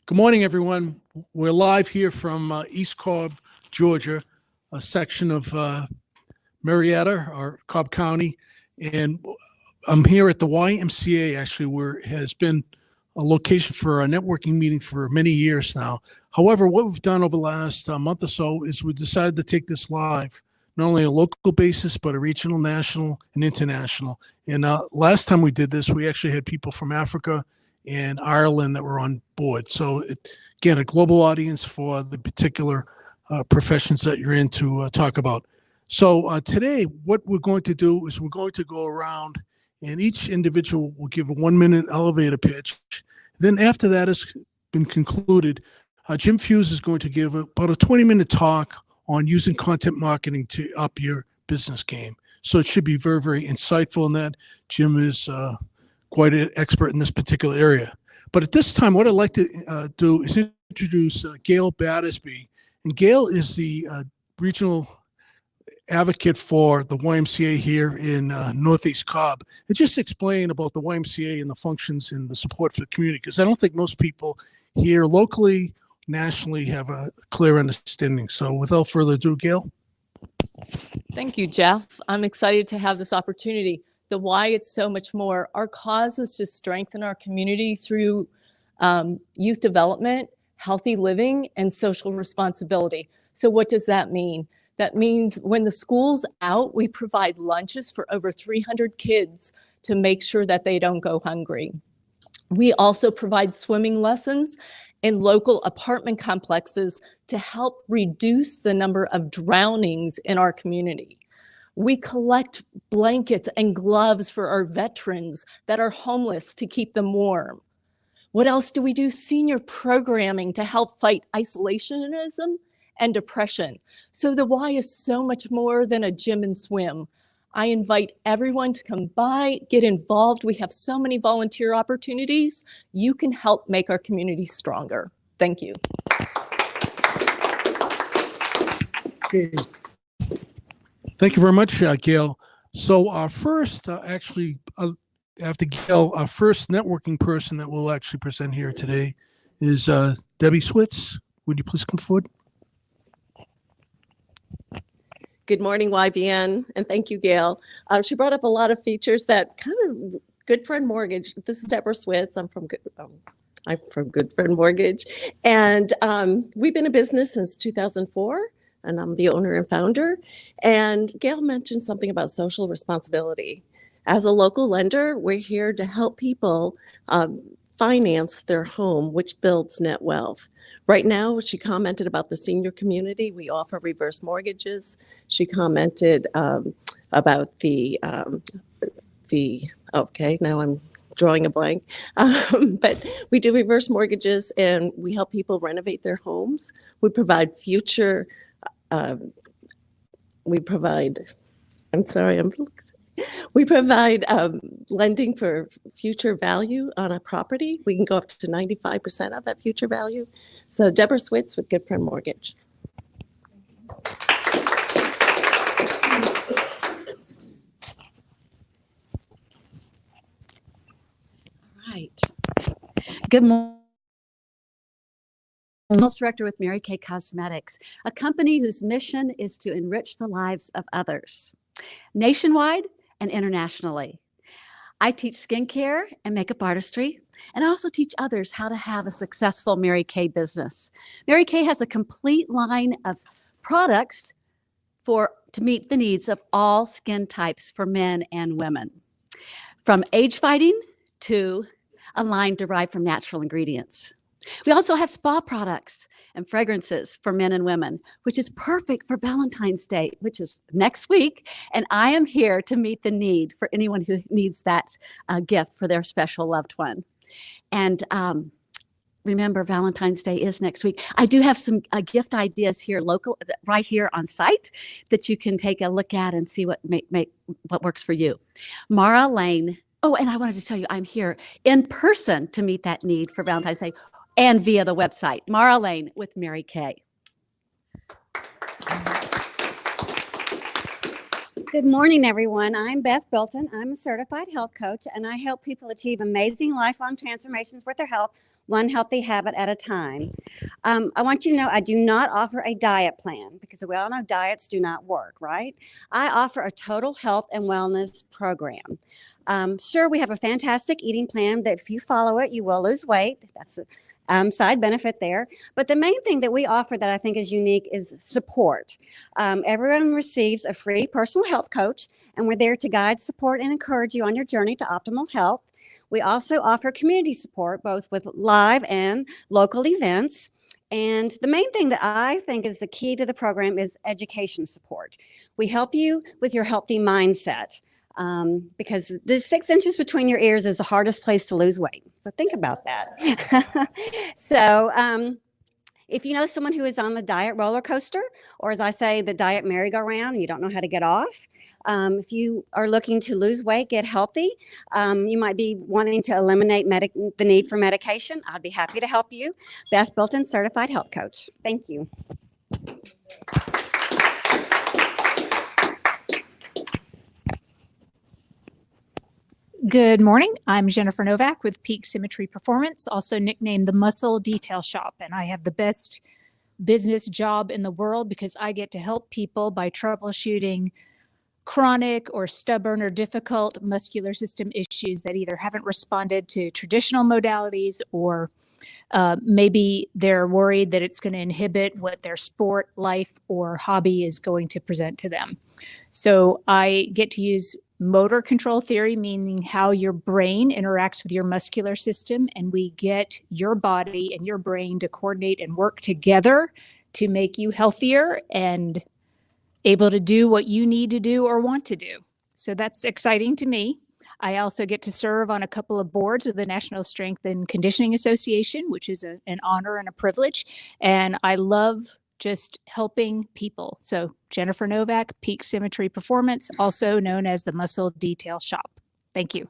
Good morning, everyone. We're live here from East Cobb, Georgia, a section of Marietta or Cobb County. And I'm here at the YMCA, actually, where it has been a location for a networking meeting for many years now. However, what we've done over the last month or so is we decided to take this live, not only a local basis, but a regional, national, and international. And last time we did this, we actually had people from Africa and Ireland that were on board. So again, a global audience for the particular professions that you're in to talk about. So today, what we're going to do is we're going to go around and each individual will give a 1-minute elevator pitch. Then after that has been concluded, Jim Fuhs is going to give about a 20-minute talk on using content marketing to up your business game. So it should be very, very insightful in that. Jim is quite an expert in this particular area. But at this time, what I'd like to do is introduce Gale Battersby. And Gale is the regional advocate for the YMCA here in Northeast Cobb. And just explain about the YMCA and the functions and the support for the community, because I don't think most people here locally, nationally have a clear understanding. So without further ado, Gale. Thank you, Jeff. I'm excited to have this opportunity. The why, it's so much more. Our cause is to strengthen our community through youth development, healthy living, and social responsibility. So what does that mean? That means when the school's out, we provide lunches for over 300 kids to make sure that they don't go hungry. We also provide swimming lessons in local apartment complexes to help reduce the number of drownings in our community. We collect blankets and gloves for our veterans that are homeless to keep them warm. What else do we do? Senior programming to help fight isolationism and depression. So the why is so much more than a gym and swim. I invite everyone to come by, get involved. We have so many volunteer opportunities. You can help make our community stronger. Thank you. Okay. Thank you very much, Gale. So our first, after Gale, our first networking person that will actually present here today is Debbie Switts. Would you please come forward? Good morning, YBN, and thank you, Gale. She brought up a lot of features that kind of Good Friend Mortgage. This is Debra Switts. I'm from Good Friend Mortgage, and we've been in business since 2004, and I'm the owner and founder. And Gale mentioned something about social responsibility. As a local lender, we're here to help people finance their home, which builds net wealth. Right now, she commented about the senior community. We offer reverse mortgages. She commented about okay, now I'm drawing a blank. But we do reverse mortgages and we help people renovate their homes. We provide we provide lending for future value on a property. We can go up to 95% of that future value. So Debra Switts with Good Friend Mortgage. All right. Good morning. Sales Director with Mary Kay Cosmetics, a company whose mission is to enrich the lives of others, nationwide and internationally. I teach skincare and makeup artistry, and I also teach others how to have a successful Mary Kay business. Mary Kay has a complete line of products to meet the needs of all skin types for men and women, from age fighting to a line derived from natural ingredients. We also have spa products and fragrances for men and women, which is perfect for Valentine's Day, which is next week. And I am here to meet the need for anyone who needs that gift for their special loved one. And remember, Valentine's Day is next week. I do have some gift ideas here right here on site that you can take a look at and see what works for you. Mara Lane. Oh, and I wanted to tell you, I'm here in person to meet that need for Valentine's Day and via the website. Mara Lane with Mary Kay. Good morning, everyone. I'm Beth Bilton. I'm a certified health coach, and I help people achieve amazing lifelong transformations with their health one healthy habit at a time. I want you to know I do not offer a diet plan because we all know diets do not work, right? I offer a total health and wellness program. Sure, we have a fantastic eating plan that if you follow it, you will lose weight. That's a side benefit there. But the main thing that we offer that I think is unique is support. Everyone receives a free personal health coach, and we're there to guide, support, and encourage you on your journey to optimal health. We also offer community support, both with live and local events. And the main thing that I think is the key to the program is education support. We help you with your healthy mindset. Because the 6 inches between your ears is the hardest place to lose weight. So think about that. So if you know someone who is on the diet roller coaster, or as I say, the diet merry-go-round, and you don't know how to get off, if you are looking to lose weight, get healthy, you might be wanting to eliminate the need for medication, I'd be happy to help you. Beth Bilton, Certified Health Coach. Thank you. Good morning. I'm Jennifer Novak with Peak Symmetry Performance, also nicknamed the Muscle Detail Shop. And I have the best business job in the world because I get to help people by troubleshooting chronic or stubborn or difficult muscular system issues that either haven't responded to traditional modalities or maybe they're worried that it's going to inhibit what their sport, life, or hobby is going to present to them. So I get to use motor control theory, meaning how your brain interacts with your muscular system, and we get your body and your brain to coordinate and work together to make you healthier and able to do what you need to do or want to do. So that's exciting to me. I also get to serve on a couple of boards with the National Strength and Conditioning Association, which is an honor and a privilege. And I love just helping people. So Jennifer Novak, Peak Symmetry Performance, also known as the Muscle Detail Shop. Thank you.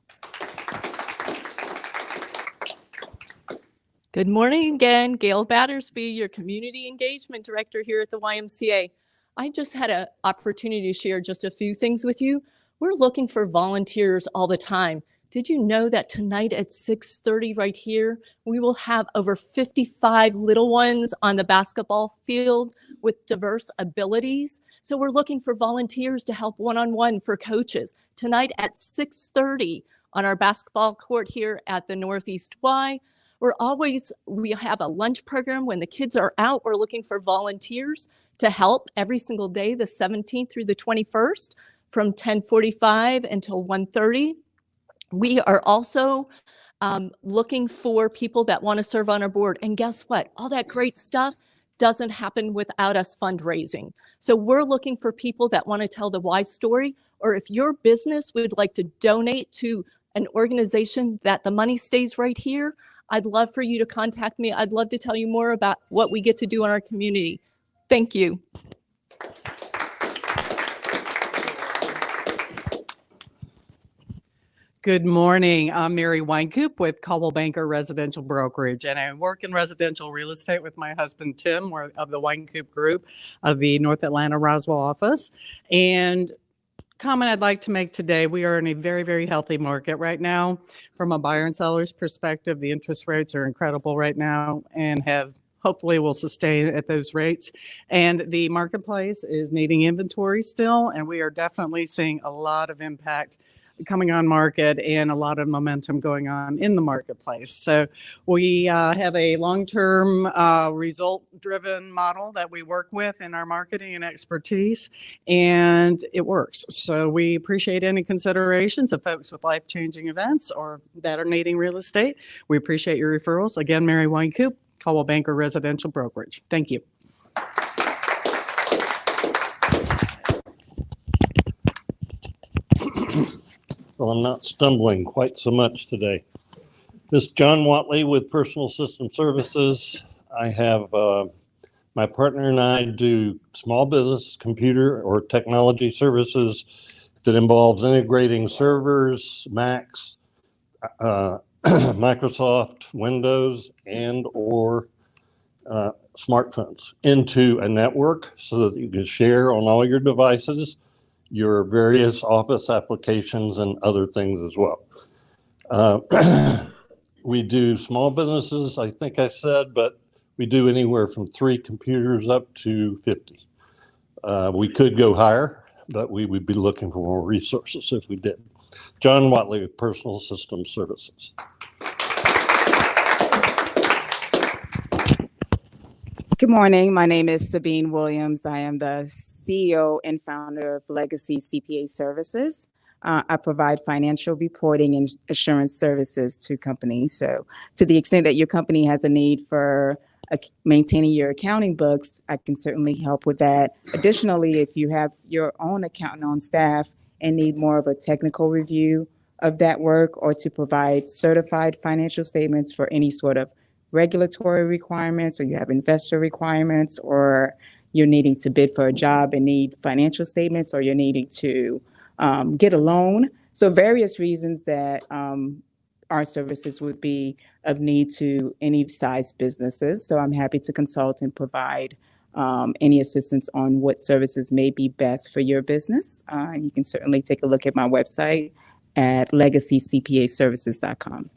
Good morning again. Gale Battersby, your Community Engagement Director here at the YMCA. I just had an opportunity to share just a few things with you. We're looking for volunteers all the time. Did you know that tonight at 6:30 right here, we will have over 55 little ones on the basketball field with diverse abilities? So we're looking for volunteers to help one-on-one for coaches. Tonight at 6:30 on our basketball court here at the Northeast Y. We have a lunch program when the kids are out. We're looking for volunteers to help every single day, the 17th through the 21st, from 10:45 until 1:30. We are also looking for people that want to serve on our board. And guess what? All that great stuff doesn't happen without us fundraising. So we're looking for people that want to tell the why story, or if your business would like to donate to an organization that the money stays right here, I'd love for you to contact me. I'd love to tell you more about what we get to do in our community. Thank you. Good morning. I'm Mary Wynkoop with Coldwell Banker Residential Brokerage, and I work in residential real estate with my husband, Tim. We're of the Wynkoop Group of the North Atlanta Roswell office. And comment I'd like to make today, we are in a very, very healthy market right now. From a buyer and seller's perspective, the interest rates are incredible right now and hopefully will sustain at those rates. And the marketplace is needing inventory still, and we are definitely seeing a lot of impact coming on market and a lot of momentum going on in the marketplace. So we have a long-term result-driven model that we work with in our marketing and expertise, and it works. So we appreciate any considerations of folks with life-changing events or that are needing real estate. We appreciate your referrals. Again, Mary Wynkoop, Coldwell Banker Residential Brokerage. Thank you. Well, I'm not stumbling quite so much today. This is John Whatley with Personal System Services. I have my partner and I do small business computer or technology services that involves integrating servers, Macs, Microsoft, Windows, and or smartphones into a network so that you can share on all your devices your various office applications and other things as well. We do small businesses, I think I said, but we do anywhere from 3 computers up to 50. We could go higher, but we would be looking for more resources if we did. John Whatley with Personal System Services. Good morning. My name is Sabine Williams. I am the CEO and founder of Legacy CPA Services. I provide financial reporting and assurance services to companies. So to the extent that your company has a need for maintaining your accounting books, I can certainly help with that. Additionally, if you have your own accountant on staff and need more of a technical review of that work, or to provide certified financial statements for any sort of regulatory requirements, or you have investor requirements, or you're needing to bid for a job and need financial statements, or you're needing to get a loan. So various reasons that our services would be of need to any size businesses. So I'm happy to consult and provide any assistance on what services may be best for your business. You can certainly take a look at my website at legacycpaservices.com.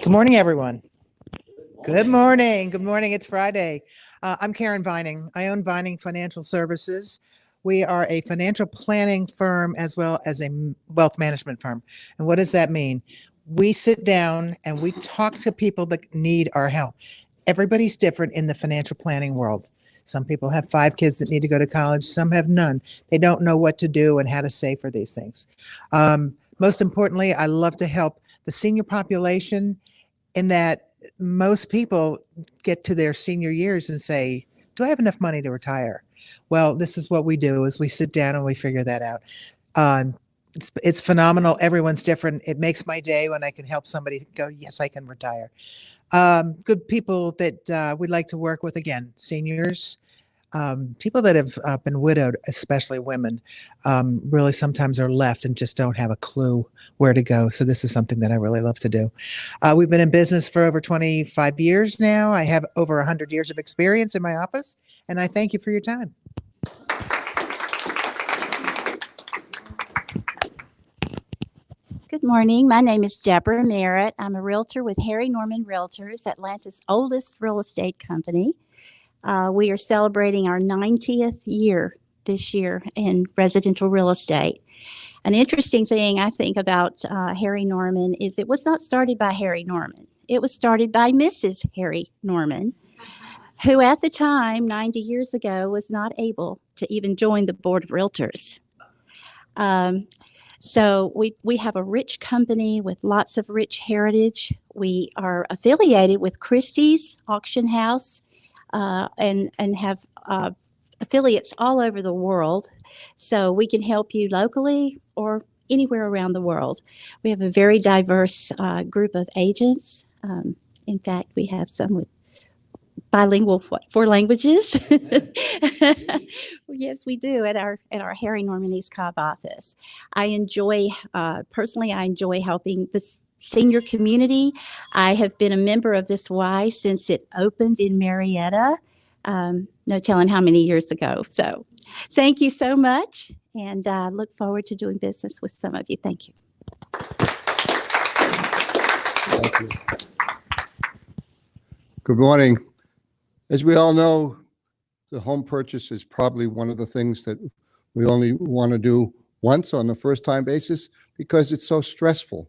Good morning, everyone. Good morning. Good morning. It's Friday. I'm Karen Vining. I own Vining Financial Services. We are a financial planning firm as well as a wealth management firm. And what does that mean? We sit down and we talk to people that need our help. Everybody's different in the financial planning world. Some people have 5 kids that need to go to college. Some have none. They don't know what to do and how to save for these things. Most importantly, I love to help the senior population, in that most people get to their senior years and say, do I have enough money to retire? Well, this is what we do, is we sit down and we figure that out. It's phenomenal. Everyone's different. It makes my day when I can help somebody go, yes, I can retire. Good people that we'd like to work with, again, seniors, people that have been widowed, especially women, really sometimes are left and just don't have a clue where to go. So this is something that I really love to do. We've been in business for over 25 years now. I have over 100 years of experience in my office, and I thank you for your time. Good morning. My name is Debra Merritt. I'm a realtor with Harry Norman Realtors, Atlanta's oldest real estate company. We are celebrating our 90th year this year in residential real estate. An interesting thing I think about Harry Norman is it was not started by Harry Norman. It was started by Mrs. Harry Norman, who at the time, 90 years ago, was not able to even join the board of realtors. So we have a rich company with lots of rich heritage. We are affiliated with Christie's Auction House and have affiliates all over the world. So we can help you locally or anywhere around the world. We have a very diverse group of agents. In fact, we have some with bilingual 4 languages. Yes, we do at our Harry Norman East Cobb office. I enjoy personally helping this senior community. I have been a member of this Y since it opened in Marietta. No telling how many years ago. So thank you so much, and look forward to doing business with some of you. Thank you. Thank you. Good morning. As we all know, the home purchase is probably one of the things that we only want to do once on the first time basis because it's so stressful.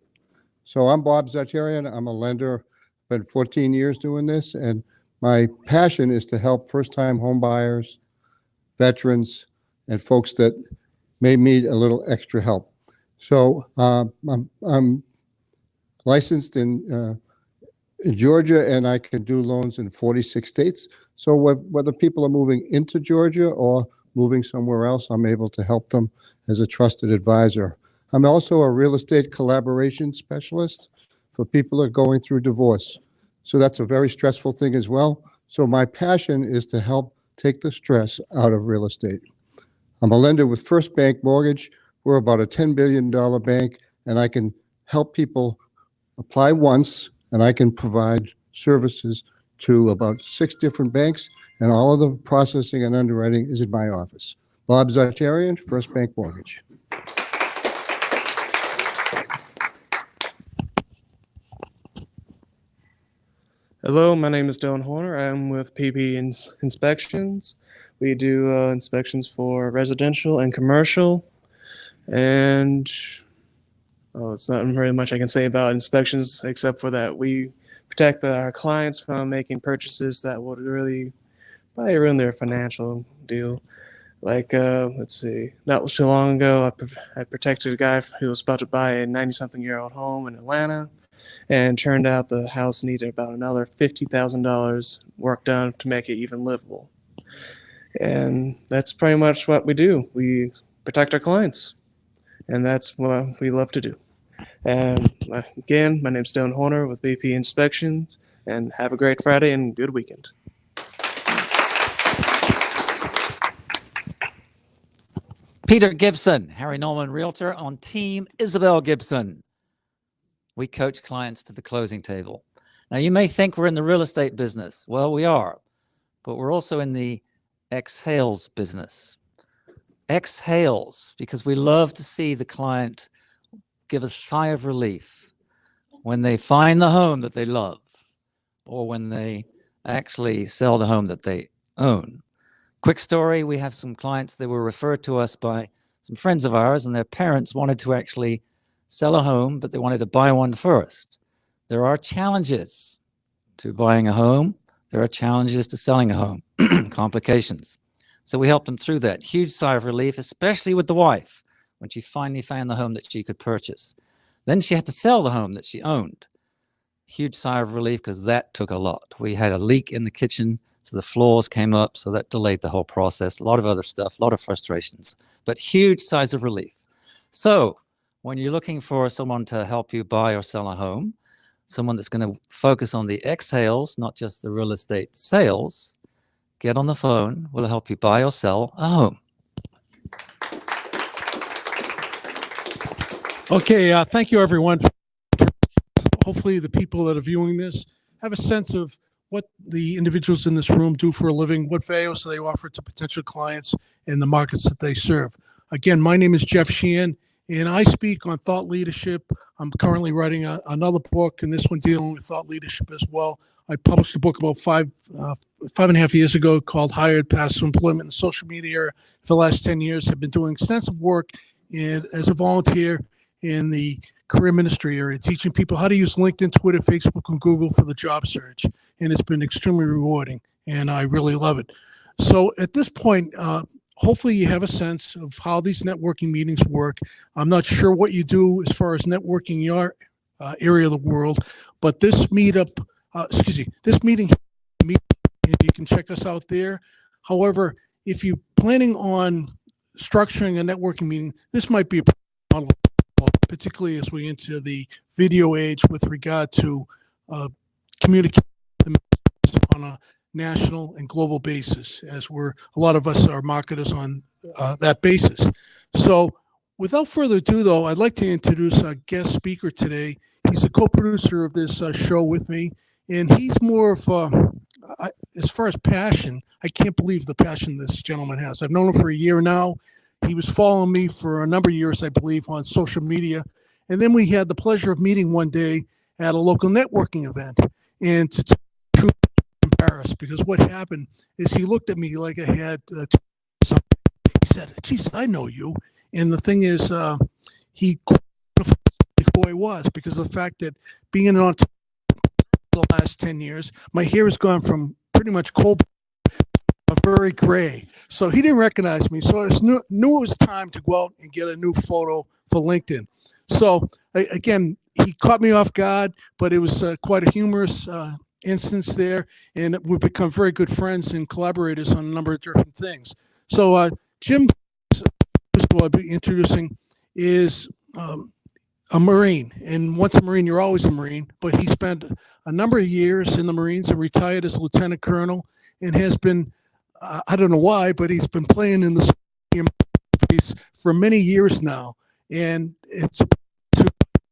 So I'm Bob Zatarian. I'm a lender. Been 14 years doing this, and my passion is to help first-time home buyers, veterans, and folks that may need a little extra help. So I'm licensed in Georgia, and I can do loans in 46 states. So whether people are moving into Georgia or moving somewhere else, I'm able to help them as a trusted advisor. I'm also a real estate collaboration specialist for people that are going through divorce. So that's a very stressful thing as well. So my passion is to help take the stress out of real estate. I'm a lender with First Bank Mortgage. We're about a $10 billion bank, and I can help people apply once, and I can provide services to about 6 different banks, and all of the processing and underwriting is in my office. Bob Zatarian, First Bank Mortgage. Hello, my name is Dylan Hornor. I'm with PP Inspections. We do inspections for residential and commercial. And it's not very much I can say about inspections except for that we protect our clients from making purchases that would really probably ruin their financial deal. Like, let's see, not too long ago, I protected a guy who was about to buy a 90-something-year-old home in Atlanta. And turned out the house needed about another $50,000 work done to make it even livable. And that's pretty much what we do. We protect our clients, and that's what we love to do. And again, my name's Dylan Hornor with BP Inspections, and have a great Friday and good weekend. Peter Gibson, Harry Norman Realtor on Team Isabel Gibson. We coach clients to the closing table. Now, you may think we're in the real estate business. Well, we are, but we're also in the exhales business. Exhales, because we love to see the client give a sigh of relief when they find the home that they love or when they actually sell the home that they own. Quick story, we have some clients that were referred to us by some friends of ours, and their parents wanted to actually sell a home, but they wanted to buy one first. There are challenges to buying a home. There are challenges to selling a home, complications. So we helped them through that. Huge sigh of relief, especially with the wife, when she finally found the home that she could purchase. Then she had to sell the home that she owned. Huge sigh of relief because that took a lot. We had a leak in the kitchen, so the floors came up, so that delayed the whole process. A lot of other stuff, a lot of frustrations, but huge sighs of relief. So when you're looking for someone to help you buy or sell a home, someone that's going to focus on the exhales, not just the real estate sales, get on the phone. We'll help you buy or sell a home. Okay, thank you, everyone. Hopefully the people that are viewing this have a sense of what the individuals in this room do for a living, what values they offer to potential clients in the markets that they serve. Again, my name is Jeff Sheehan, and I speak on thought leadership. I'm currently writing another book, and this one dealing with thought leadership as well. I published a book about five and a half years ago called Hired Passive Employment in the Social Media Era. For the last 10 years, I've been doing extensive work as a volunteer in the career ministry area, teaching people how to use LinkedIn, Twitter, Facebook, and Google for the job search. And it's been extremely rewarding, and I really love it. So at this point, hopefully you have a sense of how these networking meetings work. I'm not sure what you do as far as networking in your area of the world, but this meeting, and you can check us out there. However, if you're planning on structuring a networking meeting, this might be a model, particularly as we enter the video age with regard to communicating on a national and global basis, as a lot of us are marketers on that basis. So without further ado, though, I'd like to introduce our guest speaker today. He's a co-producer of this show with me, and he's more of as far as passion, I can't believe the passion this gentleman has. I've known him for a year now. He was following me for a number of years, I believe, on social media. And then we had the pleasure of meeting one day at a local networking event. And to truly embarrassed, because what happened is he looked at me like I had something. He said, "Geez, I know you." And the thing is, he who I was, because of the fact that being on the last 10 years, my hair has gone from pretty much cold very gray. So he didn't recognize me. So I knew it was time to go out and get a new photo for LinkedIn. So again, he caught me off guard, but it was quite a humorous instance there. And we've become very good friends and collaborators on a number of different things. So Jim, who I'll be introducing, is a Marine. And once a Marine, you're always a Marine. But he spent a number of years in the Marines and retired as Lieutenant Colonel, and has been, I don't know why, but he's been playing in the space for many years now. And it's to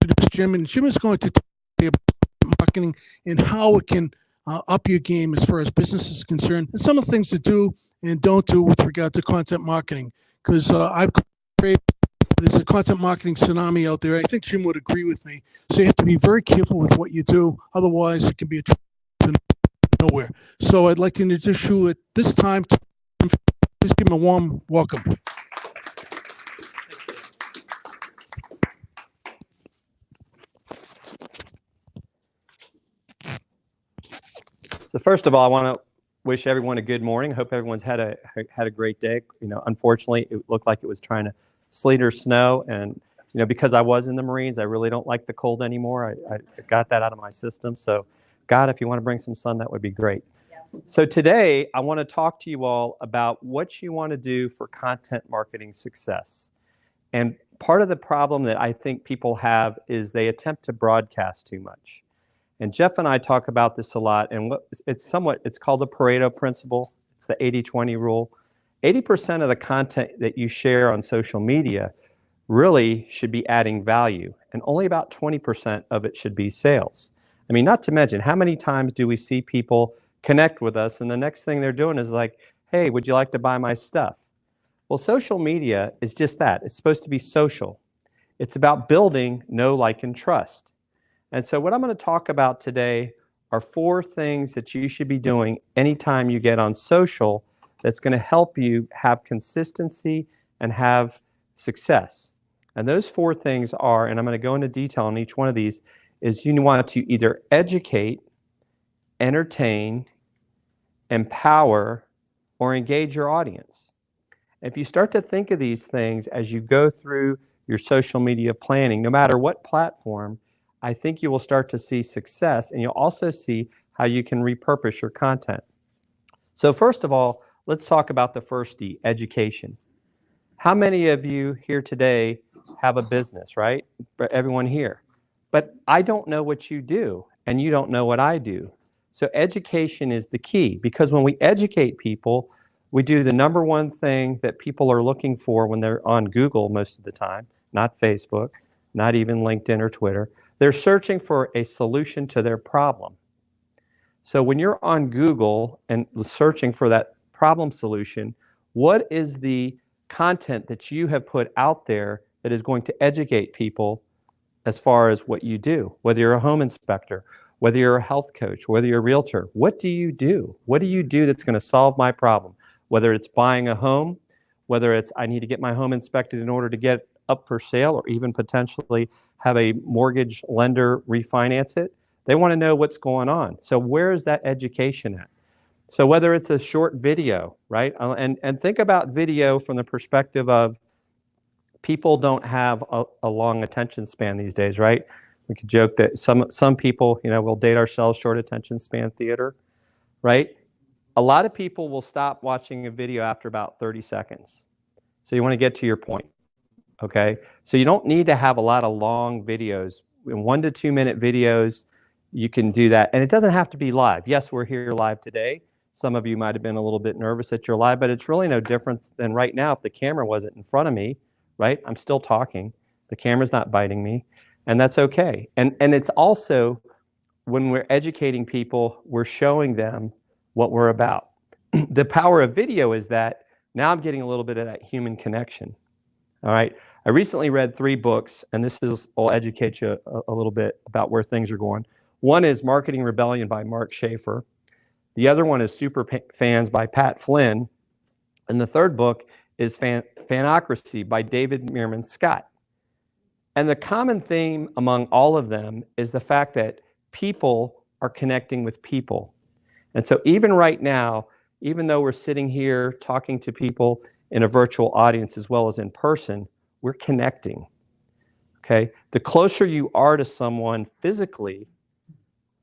introduce Jim, and Jim is going to talk about marketing and how it can up your game as far as business is concerned, and some of the things to do and don't do with regard to content marketing. because I've created, there's a content marketing tsunami out there. I think Jim would agree with me. So you have to be very careful with what you do. Otherwise, it can be a trip to nowhere. So I'd like to introduce you at this time. Please give him a warm welcome. So first of all, I want to wish everyone a good morning. I hope everyone's had a great day. You know, unfortunately, it looked like it was trying to sleet or snow, and you know, because I was in the Marines, I really don't like the cold anymore. I got that out of my system. So, God, if you want to bring some sun, that would be great. Yes. So today, I want to talk to you all about what you want to do for content marketing success. And part of the problem that I think people have is they attempt to broadcast too much. And Jeff and I talk about this a lot, and it's called the Pareto principle. It's the 80-20 rule. 80% of the content that you share on social media really should be adding value, and only about 20% of it should be sales. I mean, not to mention, how many times do we see people connect with us, and the next thing they're doing is like, hey, would you like to buy my stuff? Well, social media is just that. It's supposed to be social. It's about building know, like, and trust. And so what I'm going to talk about today are 4 things that you should be doing anytime you get on social that's going to help you have consistency and have success. And those 4 things are, and I'm going to go into detail on each one of these, is you want to either educate, entertain, empower, or engage your audience. If you start to think of these things as you go through your social media planning, no matter what platform, I think you will start to see success, and you'll also see how you can repurpose your content. So first of all, let's talk about the first D, education. How many of you here today have a business, right? Everyone here. But I don't know what you do, and you don't know what I do. So education is the key, because when we educate people, we do the number one thing that people are looking for when they're on Google most of the time, not Facebook, not even LinkedIn or Twitter. They're searching for a solution to their problem. So when you're on Google and searching for that problem solution, what is the content that you have put out there that is going to educate people as far as what you do? Whether you're a home inspector, whether you're a health coach, whether you're a realtor, what do you do? What do you do that's going to solve my problem? Whether it's buying a home, whether it's I need to get my home inspected in order to get up for sale, or even potentially have a mortgage lender refinance it. They want to know what's going on. So where is that education at? So whether it's a short video, right? And think about video from the perspective of people don't have a long attention span these days, right? We could joke that some people, you know, we'll date ourselves short attention span theater, right? A lot of people will stop watching a video after about 30 seconds. So you want to get to your point. Okay, so you don't need to have a lot of long videos. In 1 to 2 minute videos, you can do that. And it doesn't have to be live. Yes, we're here live today. Some of you might have been a little bit nervous that you're live, but it's really no different than right now if the camera wasn't in front of me, right? I'm still talking. The camera's not biting me, and that's okay. And it's also, when we're educating people, we're showing them what we're about. The power of video is that now I'm getting a little bit of that human connection. All right. I recently read 3 books, and this will educate you a little bit about where things are going. One is Marketing Rebellion by Mark Schaefer. The other one is Super Fans by Pat Flynn. And the third book is Fanocracy by David Meerman Scott. And the common theme among all of them is the fact that people are connecting with people. And so even right now, even though we're sitting here talking to people in a virtual audience as well as in person, we're connecting, okay? The closer you are to someone physically,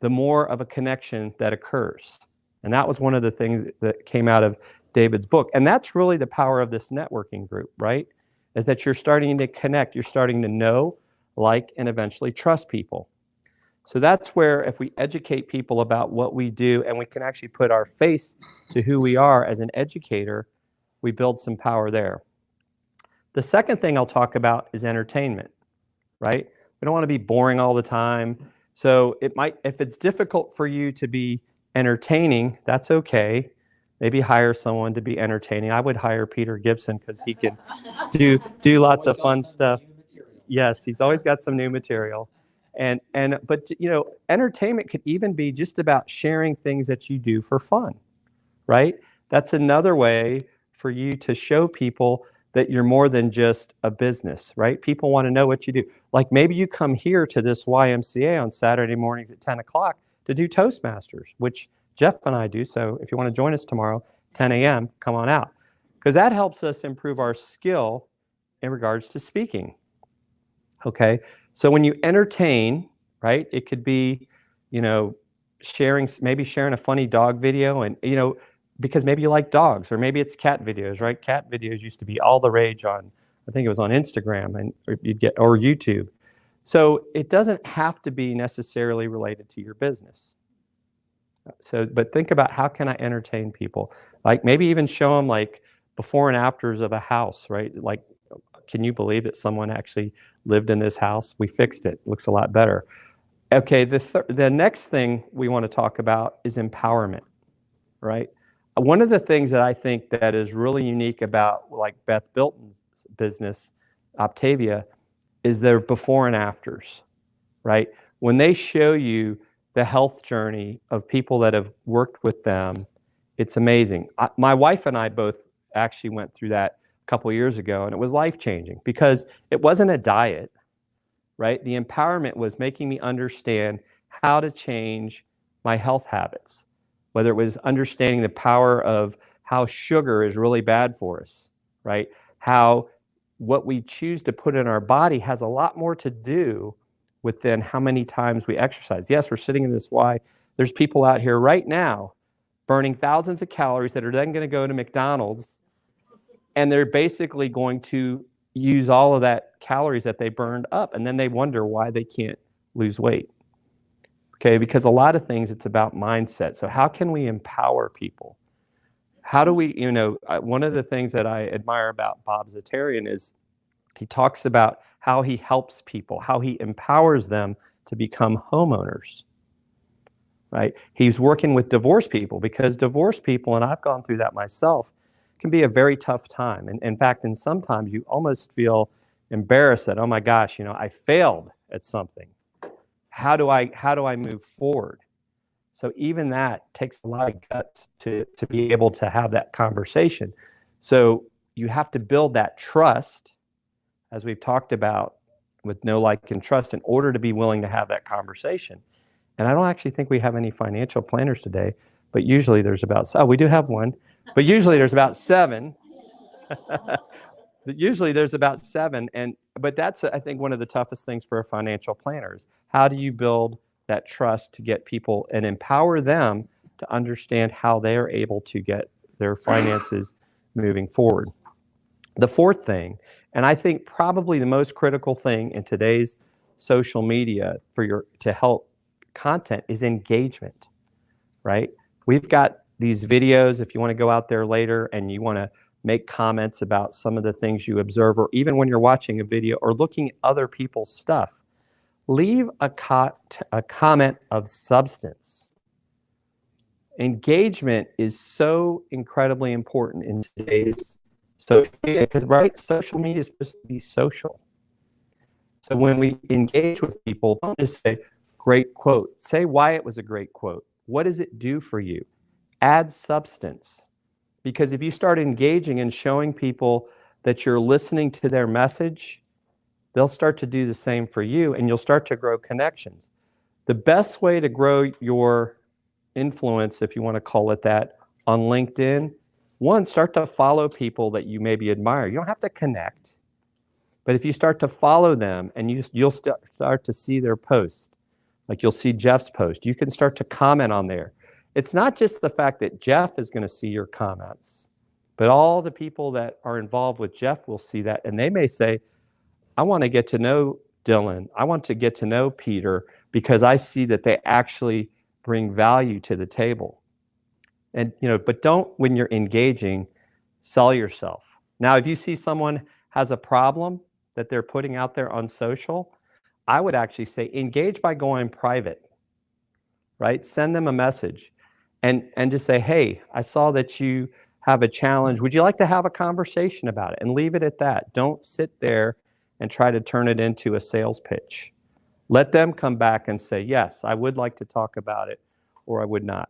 the more of a connection that occurs. And that was one of the things that came out of David's book. And that's really the power of this networking group, right? Is that you're starting to connect, you're starting to know, like, and eventually trust people. So that's where if we educate people about what we do and we can actually put our face to who we are as an educator, we build some power there. The second thing I'll talk about is entertainment, right? We don't want to be boring all the time. So it might, if it's difficult for you to be entertaining, that's okay. maybe hire someone to be entertaining. I would hire Peter Gibson because he can do lots of fun stuff. Yes, he's always got some new material. But you know, entertainment could even be just about sharing things that you do for fun, right? That's another way for you to show people that you're more than just a business, right? People want to know what you do. Like maybe you come here to this YMCA on Saturday mornings at 10 o'clock to do Toastmasters, which Jeff and I do. So if you want to join us tomorrow, 10 a.m., come on out. Because that helps us improve our skill in regards to speaking. Okay, so when you entertain, right, it could be, you know, maybe sharing a funny dog video, and, you know, because maybe you like dogs, or maybe it's cat videos, right? Cat videos used to be all the rage on, I think it was on Instagram or YouTube. So it doesn't have to be necessarily related to your business. So, but think about, how can I entertain people? Like maybe even show them like before and afters of a house, right? Like, can you believe that someone actually lived in this house? We fixed it. Looks a lot better. Okay, the next thing we want to talk about is empowerment, right? One of the things that I think that is really unique about like Beth Bilton's business, Optavia, is their before and afters, right? When they show you the health journey of people that have worked with them, it's amazing. My wife and I both actually went through that a couple of years ago, and it was life-changing because it wasn't a diet, right? The empowerment was making me understand how to change my health habits, whether it was understanding the power of how sugar is really bad for us, right? How what we choose to put in our body has a lot more to do with then how many times we exercise. Yes, we're sitting in this Y. There's people out here right now burning thousands of calories that are then going to go to McDonald's, and they're basically going to use all of that calories that they burned up, and then they wonder why they can't lose weight. Okay, because a lot of things, it's about mindset. So how can we empower people? How do we, you know, one of the things that I admire about Bob Zatarian is he talks about how he helps people, how he empowers them to become homeowners, right? He's working with divorced people, because divorced people, and I've gone through that myself, can be a very tough time. And in fact, and sometimes you almost feel embarrassed that, oh my gosh, you know, I failed at something. How do I move forward? So even that takes a lot of guts to be able to have that conversation. So you have to build that trust, as we've talked about, with know, like, and trust, in order to be willing to have that conversation. And I don't actually think we have any financial planners today, but usually there's about, oh, we do have one, but usually there's about 7. Usually there's about 7, but that's, I think, one of the toughest things for a financial planner is how do you build that trust to get people and empower them to understand how they're able to get their finances moving forward. The fourth thing, and I think probably the most critical thing in today's social media to help content, is engagement, right? We've got these videos. If you want to go out there later and you want to make comments about some of the things you observe, or even when you're watching a video or looking at other people's stuff, leave a comment of substance. Engagement is so incredibly important in today's social media, because, right, social media is supposed to be social. So when we engage with people, don't just say, great quote. Say why it was a great quote. What does it do for you? Add substance. Because if you start engaging and showing people that you're listening to their message, they'll start to do the same for you, and you'll start to grow connections. The best way to grow your influence, if you want to call it that, on LinkedIn, one, start to follow people that you maybe admire. You don't have to connect, but if you start to follow them and you'll start to see their posts, like you'll see Jeff's post, you can start to comment on there. It's not just the fact that Jeff is going to see your comments, but all the people that are involved with Jeff will see that, and they may say, I want to get to know Dylan. I want to get to know Peter, because I see that they actually bring value to the table. And, you know, but don't, when you're engaging, sell yourself. Now, if you see someone has a problem that they're putting out there on social, I would actually say engage by going private, right? Send them a message and just say, hey, I saw that you have a challenge. Would you like to have a conversation about it? And leave it at that. Don't sit there and try to turn it into a sales pitch. Let them come back and say, yes, I would like to talk about it, or I would not.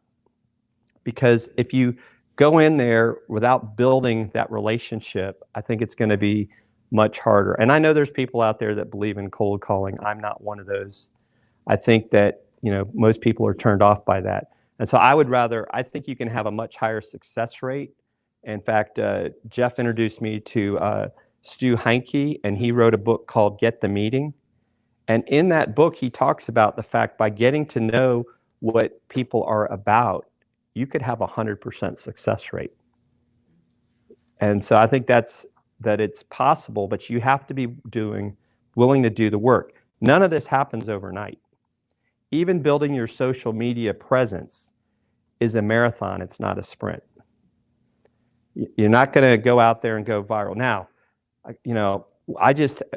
Because if you go in there without building that relationship, I think it's going to be much harder. And I know there's people out there that believe in cold calling. I'm not one of those. I think that, most people are turned off by that. And so I think you can have a much higher success rate. In fact, Jeff introduced me to Stu Heinke, and he wrote a book called Get the Meeting. And in that book, he talks about the fact by getting to know what people are about, you could have 100% success rate. And so I think that it's possible, but you have to be willing to do the work. None of this happens overnight. Even building your social media presence is a marathon. It's not a sprint. You're not going to go out there and go viral. Now,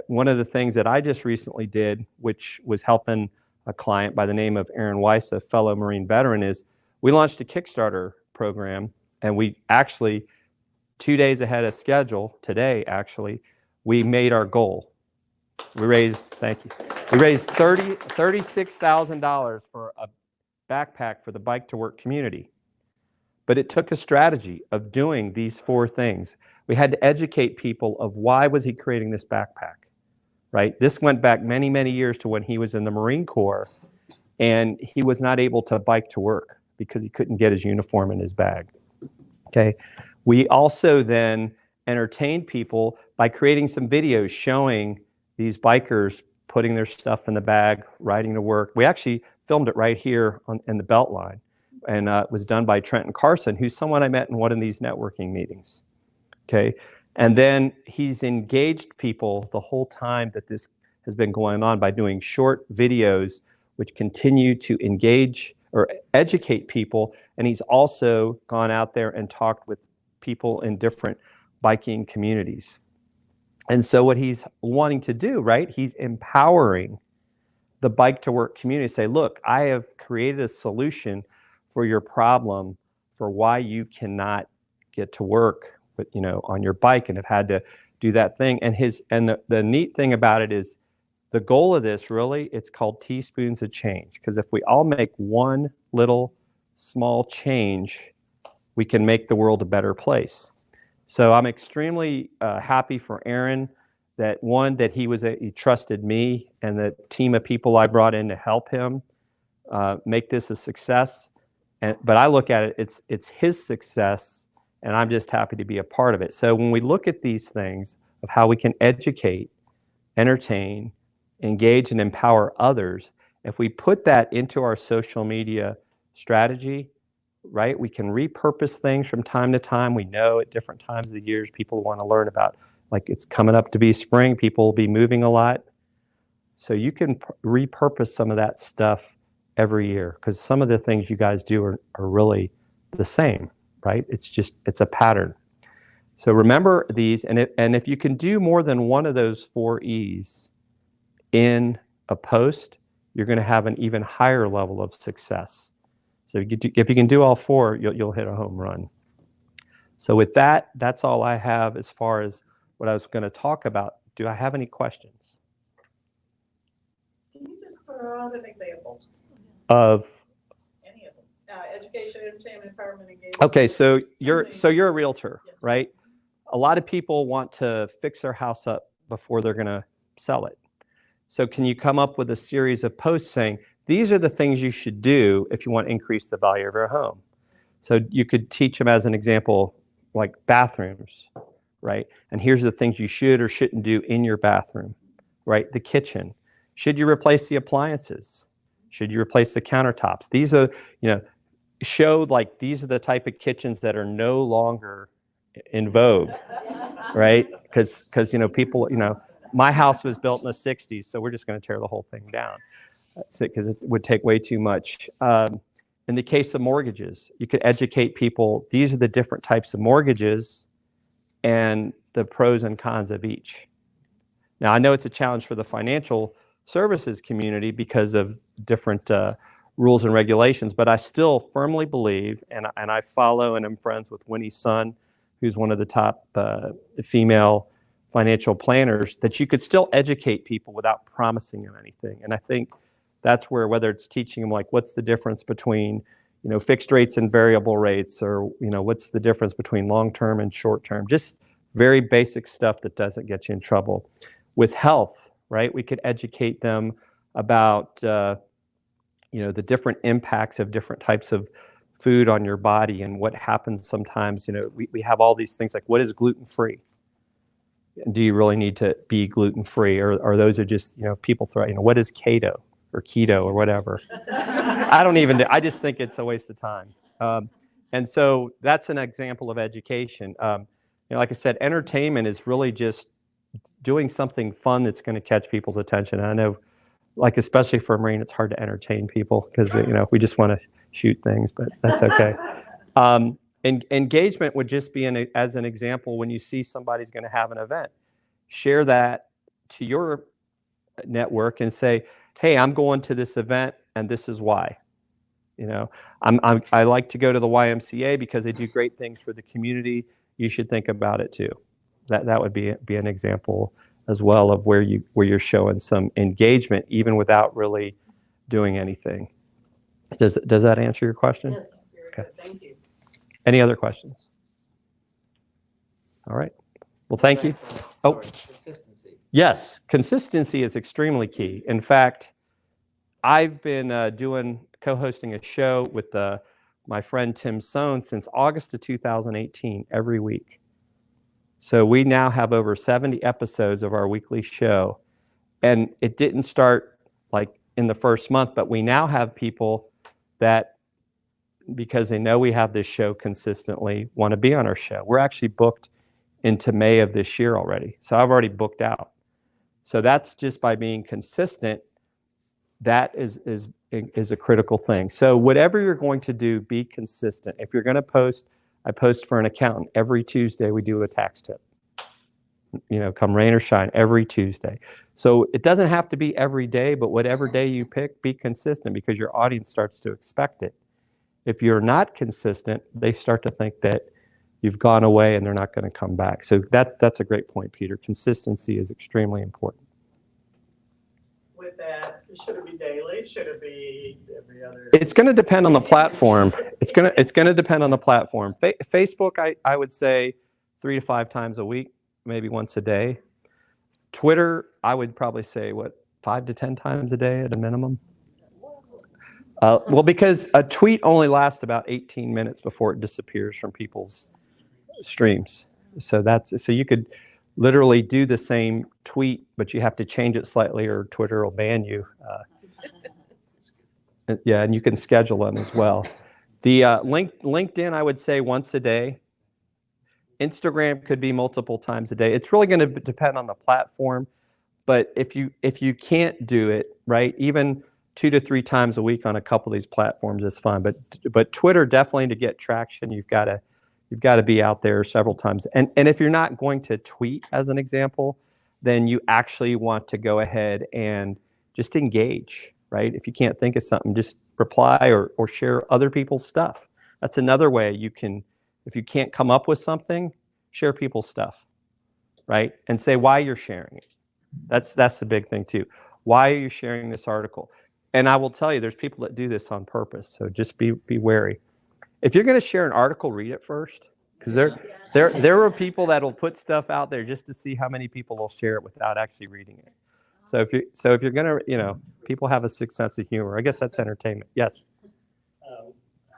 one of the things that I just recently did, which was helping a client by the name of Aaron Weiss, a fellow Marine veteran, is we launched a Kickstarter program, and we actually, 2 days ahead of schedule, today actually, we made our goal. We raised $36,000 for a backpack for the Bike to Work community. But it took a strategy of doing these 4 things. We had to educate people of why was he creating this backpack, right? This went back many, many years to when he was in the Marine Corps, and he was not able to bike to work because he couldn't get his uniform in his bag, okay? We also then entertained people by creating some videos showing these bikers putting their stuff in the bag, riding to work. We actually filmed it right here in the Beltline, and it was done by Trenton Carson, who's someone I met in one of these networking meetings. Okay, and then he's engaged people the whole time that this has been going on by doing short videos which continue to engage or educate people. And he's also gone out there and talked with people in different biking communities. And so what he's wanting to do, right, he's empowering the Bike to Work community to say, look, I have created a solution for your problem for why you cannot get to work on your bike and have had to do that thing. And the neat thing about it is the goal of this, really, it's called teaspoons of change. Because if we all make one little small change, we can make the world a better place. So I'm extremely happy for Aaron that he trusted me and the team of people I brought in to help him make this a success. But I look at it, it's his success, and I'm just happy to be a part of it. So when we look at these things of how we can educate, entertain, engage, and empower others, if we put that into our social media strategy, right, we can repurpose things from time to time. We know at different times of the years people want to learn about, like it's coming up to be spring, people will be moving a lot. So you can repurpose some of that stuff every year, because some of the things you guys do are really the same, right? It's a pattern. So remember these, and if you can do more than one of those 4 E's in a post, you're going to have an even higher level of success. So if you can do all 4, you'll hit a home run. So with that, that's all I have as far as what I was going to talk about. Do I have any questions? Can you just throw out an example Of any of them? Education, entertainment, empowerment, engagement. Okay, so you're a realtor, yes, right? A lot of people want to fix their house up before they're going to sell it. So can you come up with a series of posts saying, these are the things you should do if you want to increase the value of your home? So you could teach them as an example, like bathrooms, right? And here's the things you should or shouldn't do in your bathroom, right? The kitchen. Should you replace the appliances? Should you replace the countertops? These are, show like these are the type of kitchens that are no longer in vogue, right? Because people, my house was built in the 60s, so we're just going to tear the whole thing down. That's it, because it would take way too much. In the case of mortgages, you could educate people, these are the different types of mortgages and the pros and cons of each. Now, I know it's a challenge for the financial services community because of different rules and regulations, but I still firmly believe, and I follow and am friends with Winnie's son, who's one of the top female financial planners, that you could still educate people without promising them anything. And I think that's where, whether it's teaching them like what's the difference between, you know, fixed rates and variable rates, or, you know, what's the difference between long-term and short-term, just very basic stuff that doesn't get you in trouble. With health, right, we could educate them about, you know, the different impacts of different types of food on your body and what happens sometimes. You know, we have all these things like, what is gluten-free? Do you really need to be gluten-free? Or those are just, you know, people throw, you know, what is keto or whatever? I just think it's a waste of time. And so that's an example of education. You know, like I said, entertainment is really just doing something fun that's going to catch people's attention. And I know, like, especially for a Marine, it's hard to entertain people because, you know, we just want to shoot things, but that's okay. Engagement would just be, as an example, when you see somebody's going to have an event, share that to your network and say, hey, I'm going to this event and this is why. You know, I like to go to the YMCA because they do great things for the community. You should think about it too. That would be an example as well of where you're showing some engagement even without really doing anything. Does that answer your question? Yes. Okay. Good. Thank you. Any other questions? All right. Well, thank you. Oh, Consistency. yes. Consistency is extremely key. In fact, I've been co-hosting a show with my friend Tim Sohn since August of 2018 every week. So we now have over 70 episodes of our weekly show. And it didn't start like in the first month, but we now have people that, because they know we have this show consistently, want to be on our show. We're actually booked into May of this year already. So I've already booked out. So that's just by being consistent. That is a critical thing. So whatever you're going to do, be consistent. If you're going to post, I post for an accountant. Every Tuesday we do a tax tip. You know, come rain or shine, every Tuesday. So it doesn't have to be every day, but whatever day you pick, be consistent because your audience starts to expect it. If you're not consistent, they start to think that you've gone away and they're not going to come back. So that's a great point, Peter. Consistency is extremely important. With that, should it be daily? Should it be every other? It's going to depend on the platform. It's going to depend on the platform. Facebook, I would say 3 to 5 times a week, maybe once a day. Twitter, I would probably say 5 to 10 times a day at a minimum. Well, because a tweet only lasts about 18 minutes before it disappears from people's streams. So you could literally do the same tweet, but you have to change it slightly or Twitter will ban you. Yeah, and you can schedule them as well. The LinkedIn, I would say once a day. Instagram could be multiple times a day. It's really going to depend on the platform. But if you can't do it, right, even 2 to 3 times a week on a couple of these platforms is fine. But Twitter, definitely, to get traction, you've got to be out there several times. And if you're not going to tweet, as an example, then you actually want to go ahead and just engage, right? If you can't think of something, just reply or share other people's stuff. That's another way you can, if you can't come up with something, share people's stuff, right? And say why you're sharing it. That's the big thing too. Why are you sharing this article? And I will tell you, there's people that do this on purpose. So just be wary. If you're going to share an article, read it first, because there are people that will put stuff out there just to see how many people will share it without actually reading it. So if you're going to, people have a sick sense of humor. I guess that's entertainment. Yes.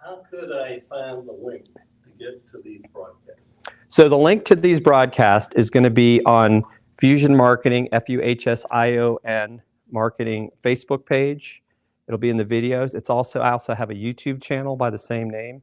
How could I find the link to get to these broadcasts? So the link to these broadcasts is going to be on Fusion Marketing, FUHSION Marketing Facebook page. It'll be in the videos. I also have a YouTube channel by the same name.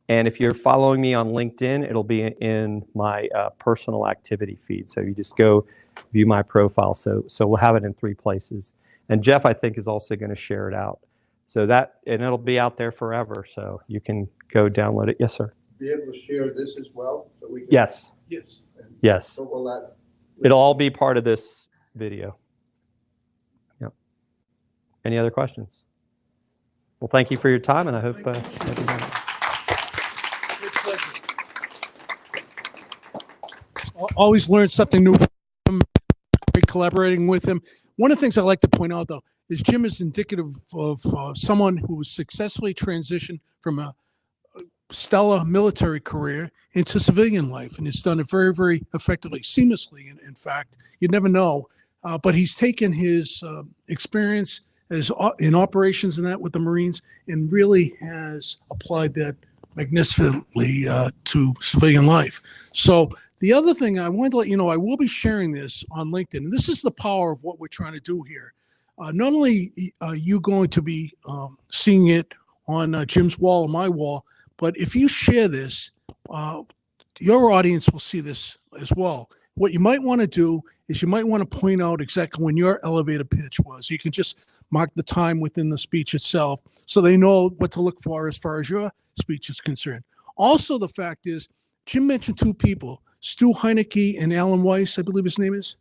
And if you're following me on LinkedIn, it'll be in my personal activity feed. So you just go view my profile. So we'll have it in 3 places. And Jeff, I think, is also going to share it out. So and it'll be out there forever. So you can go download it. Yes, sir. Be able to share this as well? So we can, Yes. Yes. Yes. So will that? It'll all be part of this video. Yep. Any other questions? Well, thank you for your time, and I hope. Always learn something new from him, great collaborating with him. One of the things I like to point out, though, is Jim is indicative of someone who successfully transitioned from a stellar military career into civilian life, and he's done it very, very effectively, seamlessly. In fact, you'd never know, but he's taken his experience as in operations and that with the Marines, and really has applied that magnificently to civilian life. So the other thing I wanted to let you know, I will be sharing this on LinkedIn, and this is the power of what we're trying to do here. Not only are you going to be seeing it on Jim's wall or my wall, but if you share this, your audience will see this as well. What you might want to do is you might want to point out exactly when your elevator pitch was. You can just mark the time within the speech itself so they know what to look for as far as your speech is concerned. Also, the fact is, Jim mentioned two people, Stu Heineke and Alan Weiss, I believe his name is.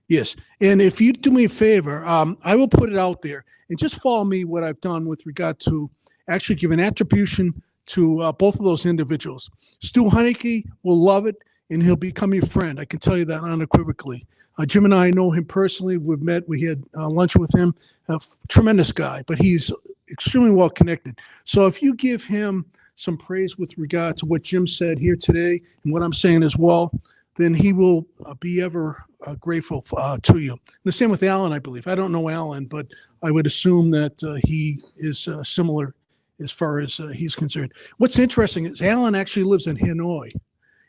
Yes. And if you do me a favor, I will put it out there and just follow me what I've done with regard to actually giving attribution to both of those individuals. Stu Heineke will love it, and he'll become your friend. I can tell you that unequivocally. Jim and I know him personally. We've met. We had lunch with him. A tremendous guy, but he's extremely well connected. So if you give him some praise with regard to what Jim said here today and what I'm saying as well, then he will be ever grateful to you. And the same with Alan, I believe. I don't know Alan, but I would assume that he is similar as far as he's concerned. What's interesting is Alan actually lives in Hanoi,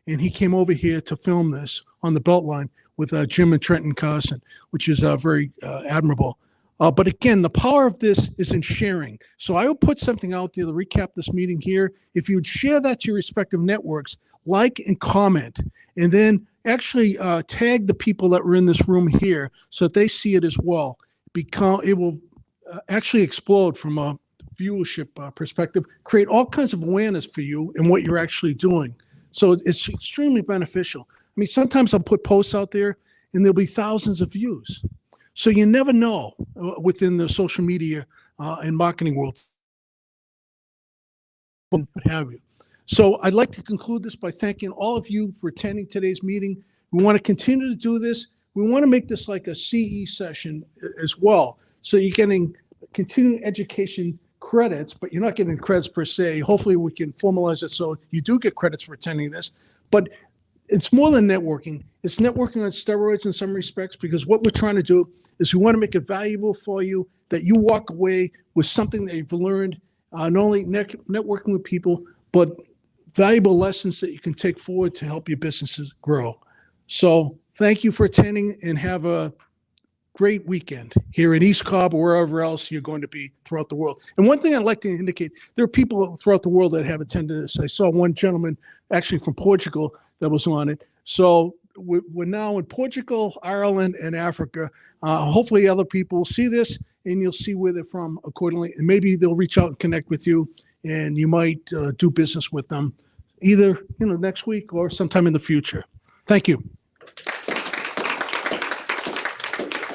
and he came over here to film this on the Beltline with Jim and Trenton Carson, which is very admirable. But again, the power of this is in sharing. So I will put something out there to recap this meeting here. If you would share that to your respective networks, like and comment, and then actually tag the people that were in this room here so that they see it as well. It will actually explode from a viewership perspective, create all kinds of awareness for you and what you're actually doing. So it's extremely beneficial. I mean, sometimes I'll put posts out there and there'll be thousands of views. So you never know within the social media and marketing world, what have you. So I'd like to conclude this by thanking all of you for attending today's meeting. We want to continue to do this. We want to make this like a CE session as well. So you're getting continuing education credits, but you're not getting credits per se. Hopefully we can formalize it so you do get credits for attending this. But it's more than networking. It's networking on steroids in some respects, because what we're trying to do is we want to make it valuable for you, that you walk away with something that you've learned, not only networking with people, but valuable lessons that you can take forward to help your businesses grow. So thank you for attending, and have a great weekend here in East Cobb or wherever else you're going to be throughout the world. And one thing I'd like to indicate, there are people throughout the world that have attended this. I saw one gentleman actually from Portugal that was on it. So we're now in Portugal, Ireland, and Africa. Hopefully other people will see this and you'll see where they're from accordingly. And maybe they'll reach out and connect with you, and you might do business with them either next week or sometime in the future. Thank you.